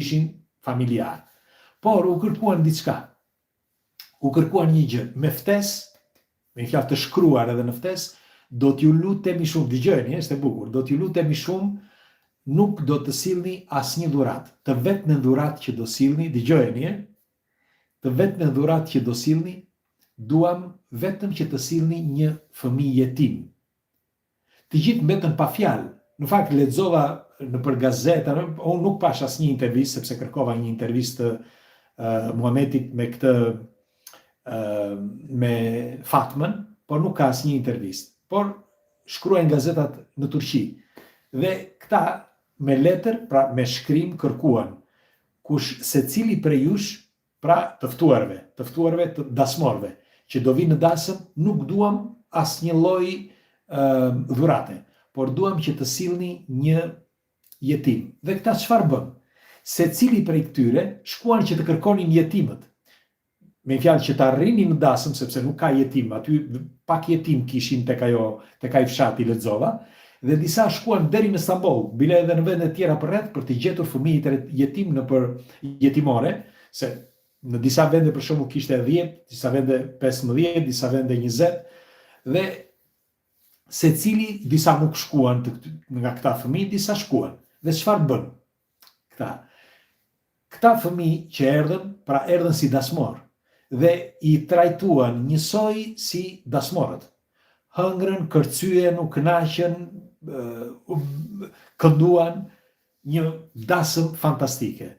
ishin familjar. Por u kërkuan diçka. U kërkuan një gjë, me ftesë, me një fjalë të shkruar edhe në ftesë, do t'ju lutemi shumë, dëgjoni, është e bukur, do t'ju lutemi shumë, nuk do të sillni asnjë dhuratë. Të vetmën dhuratë që do sillni, dëgjoni, të vetmën dhuratë që do sillni, duam vetëm që të sillni një fëmijë jetim. Të gjithë mbetën pa fjalë. Në fakt lexova nëpër gazeta, unë nuk pash asnjë intervistë sepse kërkova një intervistë të Muhamedit me këtë me Fatmën, por nuk ka asnjë intervistë. Por shkruajnë gazetat në Turqi. Dhe këta me letër, pra me shkrim kërkuan kush secili prej jush, pra të ftuarve të dasmorëve, që do vinë në dasëm, nuk duam asnjë lloj dhurate, por duam që të sillni një jetim. Dhe këta çfarë bën? Secili prej këtyre shkuan që të kërkonin jetimët. Me fjalë që të arrinin në dasëm, sepse nuk ka jetim, aty pak jetim kishin tek ai fshati lexova, dhe disa shkuan deri në Stamboll, bile edhe në vende tjera përreth për të gjetur fëmijët jetim nëpër jetimore, se në disa vende për shembull kishte 10, disa vende 15, disa vende 20, dhe secili, disa nuk shkuan nga këta fëmijë, disa shkuan. Dhe çfarë bën këta? Këta fëmijë që erdhën, pra erdhën si dasmor, dhe i trajtuan njësoj si dasmorët. Hëngrën, kërcyen, u kënaqën, kënduan, një dasëm fantastike.